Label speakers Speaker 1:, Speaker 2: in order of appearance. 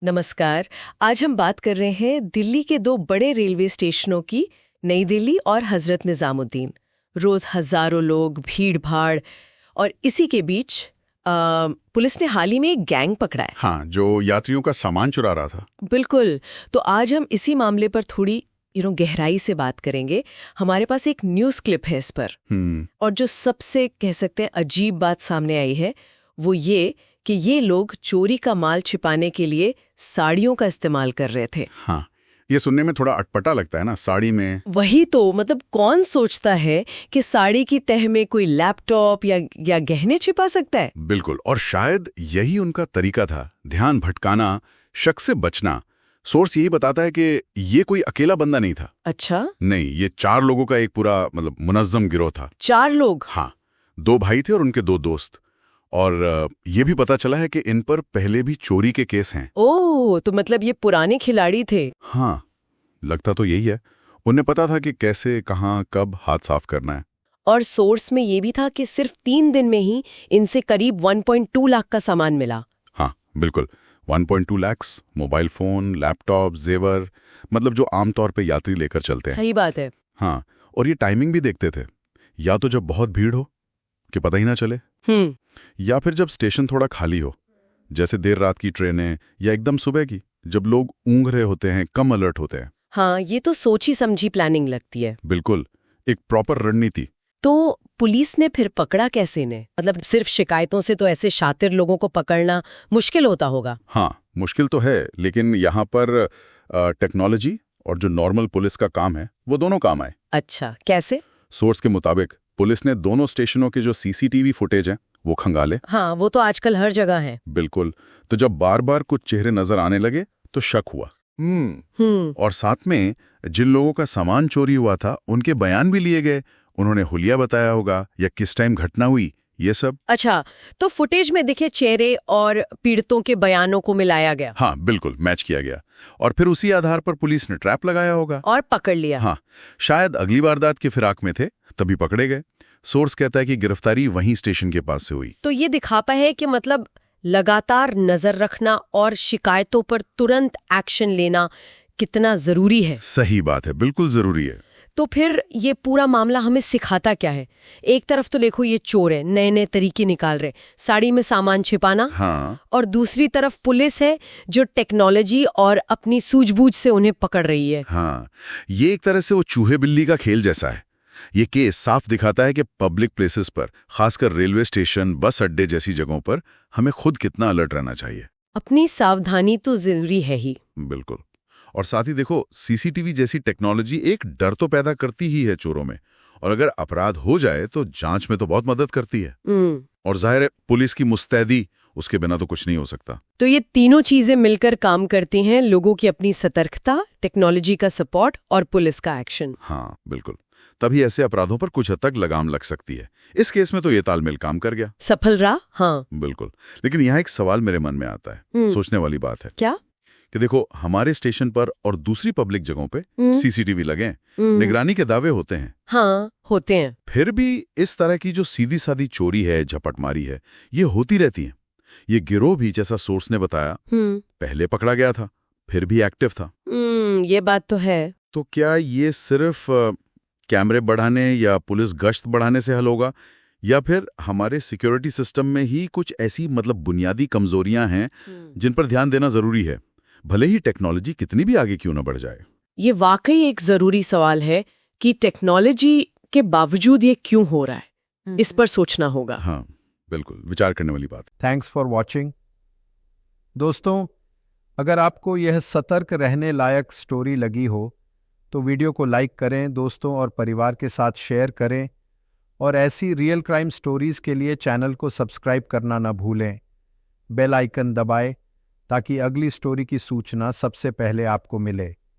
Speaker 1: नमस्कार। आज हम बात कर रहे हैं दिल्ली के दो बड़े रेलवे स्टेशनों की, नई दिल्ली और हजरत निजामुद्दीन। रोज हजारों लोग, भीड़ भाड़, और इसी के बीच पुलिस ने हाल ही में एक गैंग पकड़ा है।
Speaker 2: हाँ, जो यात्रियों का सामान चुरा रहा था।
Speaker 1: बिल्कुल। तो आज हम इसी मामले पर थोड़ी गहराई से बात करेंगे। हमारे पास एक न्यूज़ क्लिप है इस पर। और जो सबसे कह सकते हैं अजीब बात सामने आई है वो ये कि ये लोग चोरी का माल छिपाने के लिए साड़ियों का इस्तेमाल कर रहे थे।
Speaker 2: हाँ, ये सुनने में थोड़ा अटपटा लगता है ना, साड़ी में।
Speaker 1: वही तो, मतलब कौन सोचता है कि साड़ी की तह में कोई लैपटॉप या गहने छिपा सकता है।
Speaker 2: बिल्कुल, और शायद यही उनका तरीका था, ध्यान भटकाना, शक से बचना। सोर्स यही बताता है कि ये कोई अकेला बंदा नहीं था।
Speaker 1: अच्छा?
Speaker 2: नहीं, ये 4 लोगों का एक पूरा मुनज्जम गिरोह था।
Speaker 1: 4 लोग?
Speaker 2: हाँ, 2 भाई थे और उनके 2 दोस्त। और ये भी पता चला है कि इन पर पहले भी चोरी के केस हैं।
Speaker 1: ओह, तो मतलब ये पुराने खिलाड़ी थे।
Speaker 2: हाँ, लगता तो यही है। उन्हें पता था कि कैसे, कहाँ, कब हाथ साफ करना है।
Speaker 1: और सोर्स में ये भी था कि सिर्फ 3 दिन में ही इनसे करीब 1.2 लाख का सामान मिला।
Speaker 2: हाँ, बिल्कुल, 1.2 लाख, मोबाइल फोन, लैपटॉप, जेवर, मतलब जो आमतौर पे यात्री लेकर चलते हैं।
Speaker 1: सही बात है।
Speaker 2: हाँ, और ये टाइमिंग भी देखते थे, या तो जब बहुत भीड़ हो कि पता ही ना चले, या फिर जब स्टेशन थोड़ा खाली हो, जैसे देर रात की ट्रेनें या एकदम सुबह की, जब लोग ऊँघ रहे होते हैं, कम अलर्ट होते हैं।
Speaker 1: हाँ, ये तो सोची समझी प्लानिंग लगती है।
Speaker 2: बिल्कुल, एक प्रॉपर रणनीति।
Speaker 1: तो पुलिस ने फिर पकड़ा कैसे ने? मतलब सिर्फ शिकायतों से तो ऐसे शातिर लोगों को पकड़ना मुश्किल होता होगा।
Speaker 2: हाँ, मुश्किल तो है, लेकिन यहाँ पर टेक्नोलॉजी और जो नॉर्मल पुलिस का काम है वो दोनों काम आए।
Speaker 1: अच्छा, कैसे?
Speaker 2: सोर्स के मुताबिक पुलिस ने दोनों स्टेशनों के जो सीसीटीवी फुटेज हैं वो खंगाले।
Speaker 1: हाँ, वो तो आजकल हर जगह है।
Speaker 2: बिल्कुल, तो जब बार बार कुछ चेहरे नजर आने लगे तो शक हुआ। और साथ में जिन लोगों का सामान चोरी हुआ था उनके बयान भी लिए गए। उन्होंने हुलिया बताया होगा या किस टाइम घटना हुई, ये सब।
Speaker 1: अच्छा, तो फुटेज में दिखे चेहरे और पीड़ितों के बयानों को मिलाया गया।
Speaker 2: हाँ, बिल्कुल, मैच किया गया और फिर उसी आधार पर पुलिस ने ट्रैप लगाया होगा
Speaker 1: और पकड़ लिया।
Speaker 2: हाँ, शायद अगली वारदात की फिराक में थे, तभी पकड़े गए। सोर्स कहता है कि गिरफ्तारी वहीं स्टेशन के पास से हुई।
Speaker 1: तो ये दिखाता है कि मतलब लगातार नजर रखना और शिकायतों पर तुरंत एक्शन लेना कितना जरूरी है।
Speaker 2: सही बात है, बिल्कुल जरूरी है।
Speaker 1: तो फिर ये पूरा मामला हमें सिखाता क्या है? एक तरफ तो देखो ये चोर है, नए नए तरीके निकाल रहे, साड़ी में सामान छिपाना।
Speaker 2: हाँ।
Speaker 1: और दूसरी तरफ पुलिस है जो टेक्नोलॉजी और अपनी सूझबूझ से उन्हें पकड़ रही है।
Speaker 2: हाँ, ये एक तरह से वो चूहे बिल्ली का खेल जैसा है। ये केस साफ दिखाता है कि पब्लिक प्लेसेस पर, खासकर रेलवे स्टेशन, बस अड्डे जैसी जगहों पर हमें खुद कितना अलर्ट रहना चाहिए।
Speaker 1: अपनी सावधानी तो जरूरी है ही।
Speaker 2: बिल्कुल। और साथ ही देखो, सीसीटीवी जैसी टेक्नोलॉजी एक डर तो पैदा करती ही है चोरों में, और अगर अपराध हो जाए तो जांच में तो बहुत मदद करती है। और जाहिर है पुलिस की मुस्तैदी, उसके बिना तो कुछ नहीं हो सकता।
Speaker 1: तो ये तीनों चीजें मिलकर काम करती हैं, लोगों की अपनी सतर्कता, टेक्नोलॉजी का सपोर्ट और पुलिस का एक्शन।
Speaker 2: हाँ, बिल्कुल, तभी ऐसे अपराधों पर कुछ हद तक लगाम लग सकती है। इस केस में तो ये तालमेल काम कर गया,
Speaker 1: सफल रहा। हाँ,
Speaker 2: बिल्कुल। लेकिन यहाँ एक सवाल मेरे मन में आता है, सोचने वाली बात है।
Speaker 1: क्या?
Speaker 2: कि देखो, हमारे स्टेशन पर और दूसरी पब्लिक जगहों पे सीसीटीवी लगे हैं, निगरानी के दावे होते हैं।
Speaker 1: हाँ, होते हैं।
Speaker 2: फिर भी इस तरह की जो सीधी सादी चोरी है, झपटमारी है, ये होती रहती है। ये गिरोह भी, जैसा सोर्स ने बताया, पहले पकड़ा गया था, फिर भी एक्टिव था।
Speaker 1: ये बात तो है।
Speaker 2: तो क्या ये सिर्फ कैमरे बढ़ाने या पुलिस गश्त बढ़ाने से हल होगा, या फिर हमारे सिक्योरिटी सिस्टम में ही कुछ ऐसी बुनियादी कमजोरियां हैं जिन पर ध्यान देना जरूरी है, भले ही टेक्नोलॉजी कितनी भी आगे क्यों न बढ़ जाए?
Speaker 1: ये वाकई एक जरूरी सवाल है कि टेक्नोलॉजी के बावजूद ये क्यों हो रहा है। इस पर सोचना होगा।
Speaker 2: हाँ, बिल्कुल, विचार करने वाली बात।
Speaker 3: Thanks for watching. दोस्तों, अगर आपको यह सतर्क रहने लायक स्टोरी लगी हो तो वीडियो को लाइक करें, दोस्तों और परिवार के साथ शेयर करें, और ऐसी रियल क्राइम स्टोरीज के लिए चैनल को सब्सक्राइब करना न भूलें। बेल आइकन दबाएं ताकि अगली स्टोरी की सूचना सबसे पहले आपको मिले।